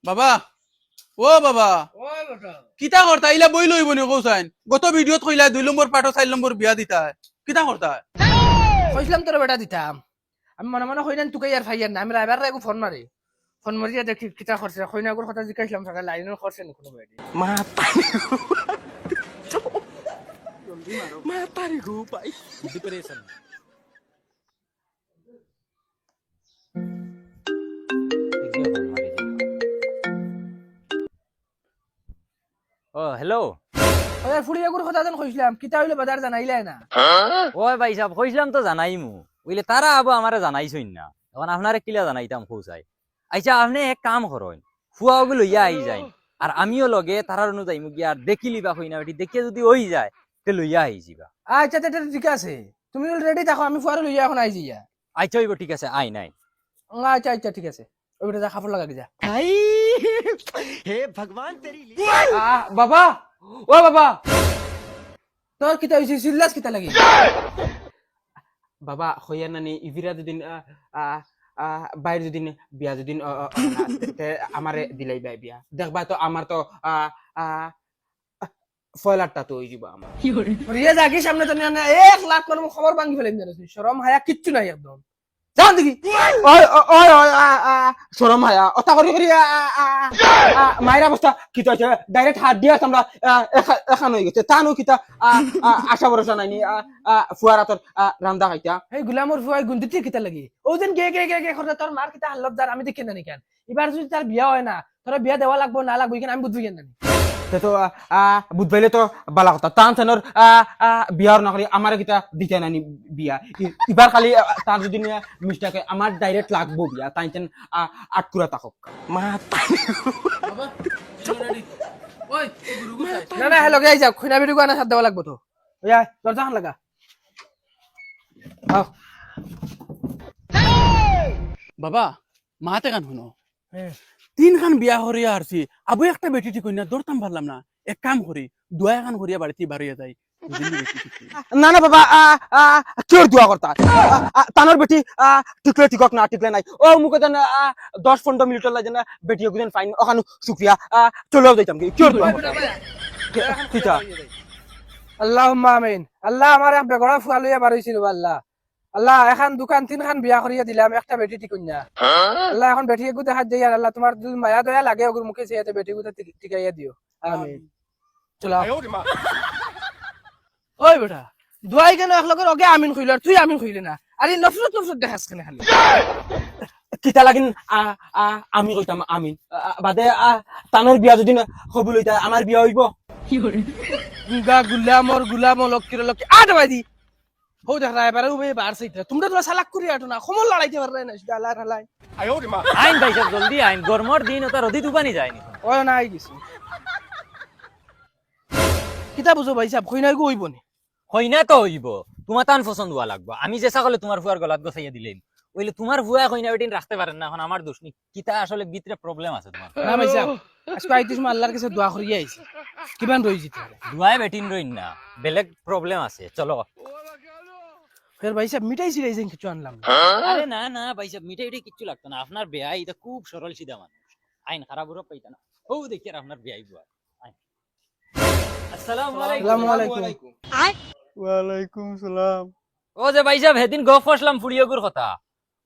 বাবা ও বাবা কিতা করতা ইলা বই লইব নি কৌসাইন গত ভিডিওত কইলা 2 নম্বর পাঠো 4 নম্বর বিয়া দিতা কিতা করতা কইছিলাম তোর বেটা দিতাম আমি মনে মনে কইনান তুকে আর ফাইয়ার না আমি রাইবার রাইগু ফোন মারিয়া দেখি কিতা করছে কইনাগুর কথা জিজ্ঞাসলাম সকালে লাইনের করছে নি কোনো বেডি Matari ko pa. ডিপ্রেশন ও হ্যালো ওই ফুড়িয়াগুর কথা যেন কইছিলাম কিতা হইলো বাজার জানাইলাই না ওই ভাই সাহেব কইছিলাম তো জানাইমু বুঝলে তারা আবো আমারে জানাইছই না এখন আপনারে কিলা জানাইতাম খোঁজাই আচ্ছা আপনি এক কাম করেন ফুয়াও লইয়া আই যাই আর আমিও লগে তারার অনুযায়ী মুগি আর দেখিলি বা হইনা বেটি দেখিয়ে যদি ওই যায় তে লইয়া আই যাবা আচ্ছা আচ্ছা ঠিক আছে তুমি রেডি থাকো আমি ফুয়ারে লইয়া এখন আই যাইয়া আচ্ছা হইব ঠিক আছে আই নাই আচ্ছা আচ্ছা ঠিক আছে ওই বেটা যা কাপড় লাগা যা Ay! He Bhagwan teri li. বাবা ও বাবা তোর কিতা হইছে সিল্লাস কিতা লাগি বাবা হইয়া নানি ইভিরা দুদিন বাইরে দুদিন বিয়া দুদিন আমারে দিলাই বাই বিয়া দেখবা তো আমার তো ফয়লারটা তো হয়ে যাব আমার রিয়া জাগি সামনে তো না 1 লাখ করে খবর ভাঙি ফেলাইম জানিস শরম হায়া কিচ্ছু নাই একদম যাও দেখি ওই ওই শরম হায়া অতা করি করি মায়ের অবস্থা কি তো ডাইরেক্ট হাত দিয়া আমরা এখান হয়ে গেছে তানো কিতা আশা ভরসা নাইনি ফুয়ারা তোর রান্দা খাইতা এই গুলামর ফুয়াই গুন্দিতে কিতা লাগি ও দিন গে করে তোর মার কিতা হাল্লত যার আমি দেখি না নি কেন এবার যদি তার বিয়া হয় না তোরা বিয়া দেওয়া লাগবো না লাগবো কেন আমি বুঝবি কেন জানি তো বুধবাইলে তো বালা কথা টান টানোর বিয়ার না করি আমার কিতা দিতে নানি বিয়া এবার খালি তার যদি মিষ্টাকে আমার ডাইরেক্ট লাগবো বিয়া তাই তেন আটকুরা থাকক বাবা চলো রেডি ওই গুরু গুসাই না না হ্যালো গে যাও খুনা বিড়ি গানা সাথ দেওয়া লাগবো তো ওয়া দরজা খান লাগা আও বাবা মাতে গান শুনো 3 খান বিয়া হরিয়া আরছি আবু একটা বেটি ঠিক কইনা দরতাম পারলাম না এক কাম করি দুয়া খান হরিয়া বাড়িতে বাড়িয়া যাই না না বাবা কেউ দোয়া করতা তানোর বেটি টিকলে টিকক না টিকলে নাই ও মুখে দেন 10-15 মিনিট লাগে না বেটি গুদেন ফাইন ওখানে শুক্রিয়া চলেও যাইতাম কি কেউ দোয়া করতা কিতা আল্লাহুম্মা আমিন আল্লাহ আমার এক বেগড়া ফুয়া লইয়া বাড়াইছিল আল্লাহ আল্লাহ এখন দোকান 3 খান বিয়া করিয়া দিলাম একটা বেটি টিকুন্যা আল্লাহ এখন বেটি গু দেখা যাই আর আল্লাহ তোমার যদি মায়া দয়া লাগে ওগুর মুখে চেয়ে বেটি গু টিকাইয়া দিও আমিন চলো ওই বেটা দুয়াই কেন এক লগের ওকে আমিন কইল আর তুই আমিন কইলি না আরে নফরত দেখাস কেন খালি কিতা লাগিন আমি কইতাম আমিন বাদে তানোর বিয়া যদি হবুল হইতা আমার বিয়া হইব গুগা গুলাম লক্ষ্মীর লক্ষ্মী আট দি হো দেখ রায় বারে উবে বার সাইতে তোমরা তো সালাক করি আটো না খমল লড়াইতে পারলে না সেটা আল্লাহ আল্লাহ আইন ভাই সাহেব জলদি আইন গরমর দিন ওটা রদি দুবানি যায়নি ওই না আই গেছি কিতা বুঝো ভাই সাহেব কইনা গো হইব নি হইনা তো হইব তোমার তান পছন্দ হওয়া লাগবে আমি যে সকলে তোমার ফুয়ার গলাত গছাইয়া দিলেন ওইলে তোমার ফুয়া কইনা বেটিন রাখতে পারেন না এখন আমার দোষ নি কিতা আসলে ভিতরে প্রবলেম আছে তোমার না ভাই সাহেব আজকে আইতিস মা আল্লাহর কাছে দোয়া করিয়া আইছি কিমান রই জিতে দুয়ায় বেটিন রইন না বেলেগ প্রবলেম আছে চলো ফের ভাই সাহেব মিটাই ছিড়াইছেন কিছু আনলাম আরে না না ভাই সাহেব মিঠাই কিচ্ছু লাগতো না আপনার বেয়াই এটা খুব সরল সিধা মানুষ আইন খারাপ ওরা পাইতা না ও দেখি আর আপনার বেয়াই বুয়া আসসালামু আসসালামু আলাইকুম আলাইকুম ওয়ালাইকুম সালাম ও যে ভাই সাহেব হেদিন গপ ফসলাম ফুড়িয়গুর কথা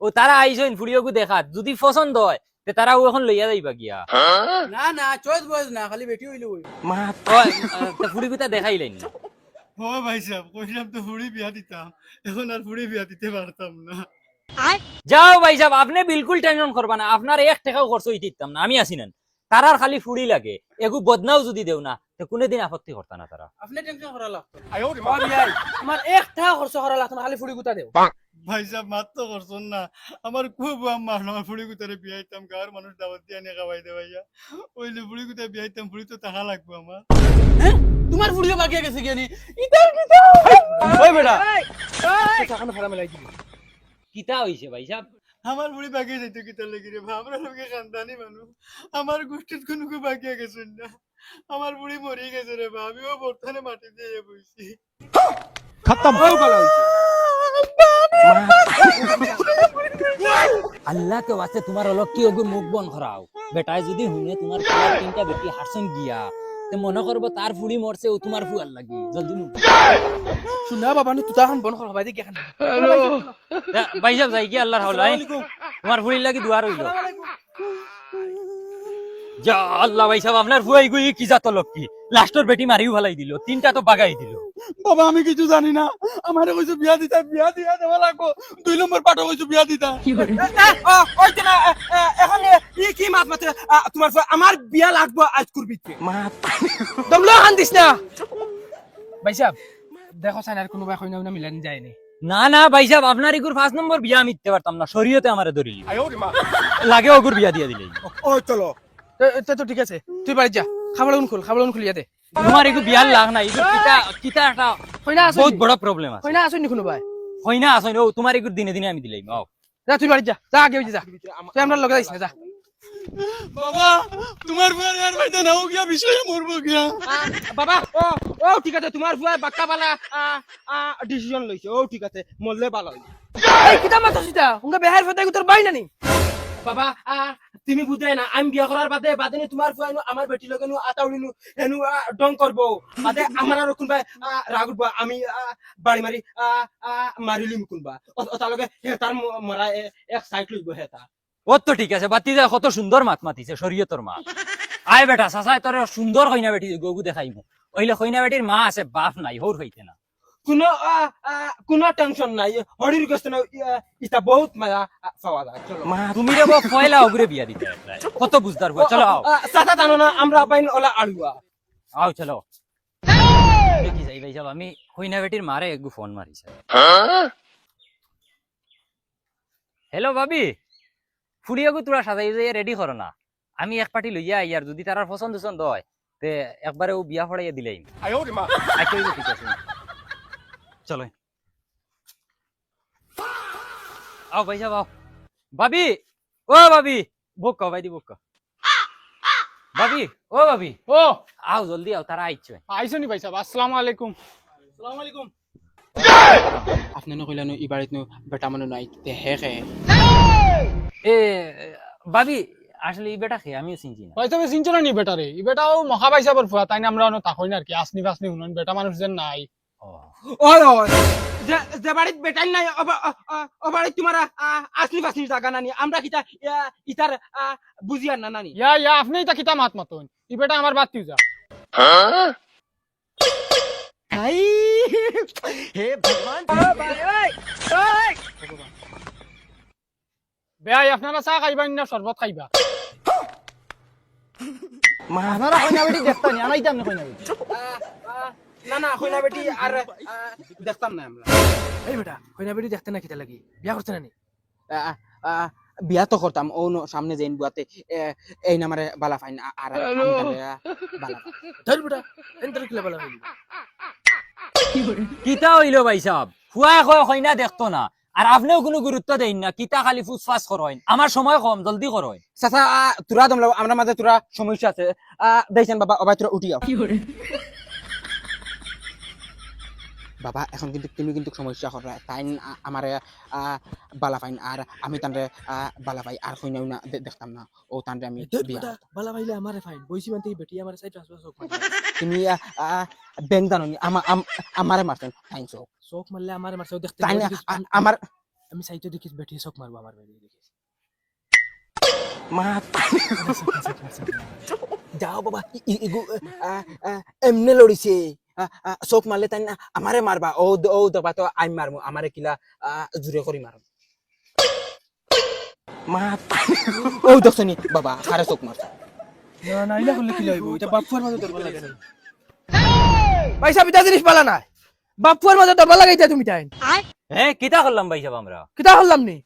ও তারা আইছেন ফুড়িয়গু দেখাত যদি পছন্দ হয় তে তারা ও এখন লইয়া যাইবা গিয়া না না চয়েস বয়স না খালি বেটি হইলো ওই ফুড়িগুতা দেখাইলেন না ও ভাই সাহেব কইলাম তো ফুড়ি বিয়া দিতাম এখন আর ফুড়ি বিয়া দিতে পারতাম না যাও ভাই সাহেব আপনি বিলকুল টেনশন করবা না আপনার 1 টাকাও খরচ হইতে দিতাম না আমি আছি না তারার খালি ফুড়ি লাগে এগু বদনাও যদি দেও না তে কোনে দিন আপত্তি করতা না তারা আপনি টেনশন করা লাগতো আমার এক টাকা খরচ করা লাগতো না খালি ফুড়ি গুতা দেও ভাই সাহেব মাত তো করছেন না আমার খুব আমার আমার ফুড়ি গুতারে বিয়াইতাম গাঁর মানুষ দাওয়াত দিয়া নিয়ে খাওয়াই দে ভাইয়া ওইলে ফুড়ি গুতা বিয়াইতাম ফুড়ি তো টাকা লাগবে আমার তোমার ভিডিও বাকি গেছে কেনি ইতার কিতা ওই বেটা টাকা ভাড়া মেলাই দিবি কিতা হইছে ভাই সাহেব আমার বুড়ি বাকি যাইতো কিতার লাগি রে ভাই আমরা লোকে খানদানি মানুষ আমার গোষ্ঠীর কোনো বাকি গেছেন না আমার বুড়ি মরে গেছে রে ভাই আমিও বর্তমানে মাটি দিয়ে বইছি খতম হয়ে গেল আল্লাহ কে ওয়াস্তে তোমার হলো কি ওগুর মুখ বন করাও বেটায় যদি শুনে তোমার ফুয়ার তিনটা বেটি হারসন গিয়া তে মনে করবো তার ফুড়ি মরছে ও তোমার ফুয়ার লাগি জলদি মুখ শুনা বাবা নি তুতা খান বন করবা দেখি খান ভাই সাহেব যাই কি আল্লাহর হাওলা তোমার ফুড়ির লাগি দুয়ার হইল যা আল্লাহ ভাই সাহেব আপনার ফুয়াই গুই কি জাত লক্ষ্মী লাস্টর বেটি মারিও ভালাই দিল তিনটা তো বাগাই দিল বাবা আমি কিছু জানি না আমার কইছো বিয়া দিতা বিয়া দিয়া দেওয়া লাগবো 2 নম্বর পাঠো কইছো বিয়া দিতা ওইতে না এখন ই কি মাত মাতে তোমার আমার বিয়া লাগবো আজ করবি দমলো খান দিস না ভাই সাহেব দেখো সাইনার কোনো ভাই কইনা মিলানি যায়নি না না ভাই সাহেব আপনার ইগুর 5 নম্বর বিয়া আমি দিতে পারতাম না শরীয়তে আমারে ধরিল লাগে ওগুর বিয়া দিয়া দিলেই ও চলো তো ঠিক আছে তুই বাড়ি যা খাবলাগুন খুলিয়া দে তোমার ইগু বিয়ার লাগ নাই ইগু কিতা কিতা একটা কইনা আছে বহুত বড় প্রবলেম আছে কইনা আছে নি কোনো ভাই হই না আসই ও তোমার ইগুর দিনে দিনে আমি দিলাই আও যা তুই বাড়ি যা যা আগে যা তুই আমরা লগে যাইস না যা বাবা তোমার বিয়ার আর ভাইটা নাও গিয়া বিষয়ে মরবো গিয়া বাবা ও ও ঠিক আছে তোমার ফুয়া বাক্কা বালা ডিসিশন লইছে ও ঠিক আছে মরলে ভালো হইছে এই কিতা মাথা সিটা উঙ্গা বেহার ফতাই তোর বাই নানি বাবা তুমি বুঝাই না আমি বিয়া করার বাদে বাদে তোমার ফুয়া আমার বেটি লগে আতাউলিনু হেনু ডং করবো বাদে আমার আর কোনবা রাগ উঠবো আমি বাড়ি মারি মারিলিম কোনবা তার লগে তার মরা এক সাইড লইব হেতা ও তো ঠিক আছে বাতি যা কত সুন্দর মাত মাতিছে শরীয়তর মা আয় বেটা সাসাই তোর সুন্দর কইনা বেটি গগু দেখাইমু ওইলে কইনা বেটির মা আছে বাপ নাই হোর হইতে না কোনো টেনশন নাই হরির গোস্ত না ইটা বহুত মায়া পাওয়া যায় চলো তুমি রে পয়লা ওগুরে বিয়া দিতে কত বুঝদার হই চলো আও সাথে জানো না আমরা পাইন ওলা আলুয়া আও চলো দেখি যাই ভাই সাহেব আমি কইনা বেটির মারে একগু ফোন মারিছে হ্যালো ভাবি ফুড়িয়াগু তোরা সাজাই যাই রেডি করো না আমি এক পার্টি লইয়া আই আর যদি তারার পছন্দ পছন্দ হয় তে একবারে ও বিয়া পড়াইয়া দিলেই আচ্ছা ঠিক আছে চলো আও ভাই সাহেব আও ভাবি ও ভাবি বুক ভাই দি বুক ভাবি ও ভাবি ও আও জলদি আও তারা আইছে আইছো নি ভাই সাহেব আসসালামু আলাইকুম আসসালামু আলাইকুম আপনি ন কইলানো ই বাড়িত নো বেটা মনে নাই তে হে হে এ ভাবি আসলে এই বেটা খেয়ে আমিও চিনছি না ভাই তবে সিনচনা নি বেটারে ই বেটাও মহা ভাই সাহেবের ফুয়া তাই না আমরা অন্য তাকই না আর কি আসনি বাসনি উনন বেটা মানুষ যেন নাই ওই ওই যে বাড়িত বেটাই নাই ও বাড়িত তোমার আসনি ফাসনি জায়গা নানি আমরা কিটা ইতার বুঝিয়ার না নানি ইয়া আপনি তা কিতা মাত মাতন ই বেটা আমার বাদ দিও যা हे भगवान বেয়াই আপনারা চা খাইবা না শরবত খাইবা আপনারা কইনা বেটি দেখতানি আনাইতাম না কইনা বেটি না না কইনা বেটি আর দেখতাম না আমরা এই বেটা কইনা বেটি দেখতে না কিতা লাগি বিয়া করতে নানি বিয়া তো করতাম ও সামনে যেন বুয়াতে এই নামারে বালা ফাইন আর বালা ধর বেটা এন্টার কিলা বলা হইলি কিতা হইলো ভাই সাহেব ফুয়া কয় কইনা দেখতো না আর আপনিও কোনো গুরুত্ব দেন না কিতা খালি ফুসফাস করেন আমার সময় কম জলদি করেন চাচা তোরা দমলা আমরা মাঝে তোরা সমস্যা আছে দেখছেন বাবা অবাই তোরা উঠি যাও বাবা এখন কিন্তু তুমি কিন্তু সমস্যা কররা তাই আমার বালা ফাইন আর আমি তানরে বালা পাই আর কইনাও না দেখতাম না ও তানরে আমি বিয়া বালা ভাইলে আমারে ফাইন বইছি মানতে বেটি আমারে সাইড ট্রান্সফার চোখ তুমি ব্যাংক জানো নি আমারে মারছেন ফাইন চোখ চোখ মারলে আমারে মারছে দেখতে তাই না আমার আমি সাইডে দেখিস বেটি চোখ মারবো আমার বেটি দেখিস মা যাও বাবা ইগু এমনে লড়িছে চোখ মারলে তাই না আমারে মারবা ও দবা তো আমি মারমু আমারে কিলা জুরে করি মারম মা ও দেখছনি বাবা সারে চোখ মারছে না না ইলা করলে কি লইব এটা বাপুয়ার মাঝে দরবার লাগে পয়সা বিটা জিনিস পালা না বাপুয়ার মাঝে দরবার লাগাইতা তুমি তাই কিতা করলাম ভাই সাহেব আমরা কিতা হল্লাম নি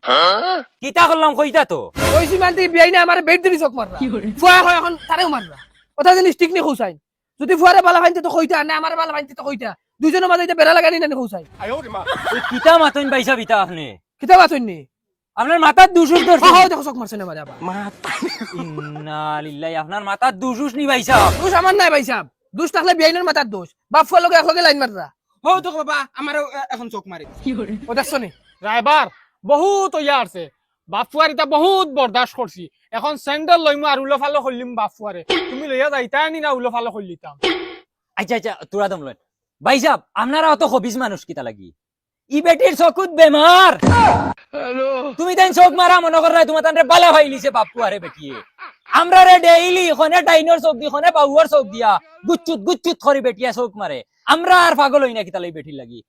কিতা করলাম কইতা তো বইছি মানতে বিয়াই না আমারে বেট দিবি চোখ মারবা ফুয়া হয় এখন তারেও মারবা কথা জিনিস ঠিক নি কইছাই যদি ফুয়ারে বালা ফাইনতে তো কইতা না আমারে বালা ফাইনতে তো কইতা দুইজনের মাঝে এটা বেড়া লাগানি না কইছাই কিতা মাতইন ভাই সাহেব ইতা আপনি কিতা বাতইন নি আপনার মাথার দুশুস ধরছে হ্যাঁ দেখো চোখ মারছে না আমারে আবার ইন্না লিল্লাহি আপনার মাথার দুশুস নি ভাই সাহেব দোষ আমার নাই ভাই সাহেব দোষ থাকলে বিয়াইনের মাথার দোষ বাপুয়ার লগে একলগে লাইন মাররা হো দেখো বাবা আমারও এখন চোখ মারে ও দেখছো নি রাইবার বহুত ইয়া আছে বাপুয়ার এটা বহুত বরদাস্ত করছি এখন স্যান্ডেল লইমু আর উলো ফালো করলিম বাপুয়ারে তুমি লইয়া যাইতা নি না উলো ফালো করলিতাম আচ্ছা আচ্ছা তোরা দম লয় ভাই সাহেব আপনারা অত হবিস মানুষ কিতা লাগি ই বেটির চকুত বেমার তুমি তাই চোখ মারা মনে কর তোমার তান্ডে বালা ভাইলিছে বাপু আরে বেটিয়ে আমরা রে ডেইলি খনে ডাইনোর চোখ দি খনে বাউয়ার চোখ দিয়া গুচ্চুত করে বেটিয়া চোখ মারে আমরা আর পাগল হই না কিতা লই বেটির লাগি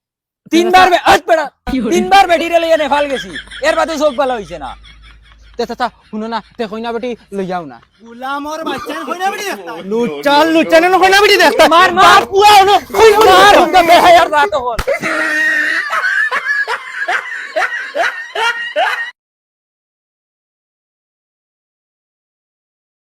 তিনবার বেটিরে লইয়া নেফাল গেছি এর বাদে চোখ ভালো হইছে না তে চাচা শুনো না তে কইনা বেটি লই যাও না গুলামর বাচ্চান কইনা বেটি দেখতা লুচানে কইনা বেটি দেখতা মার মার পুয়া মার হুঙ্গা বেহায়ার রাত হল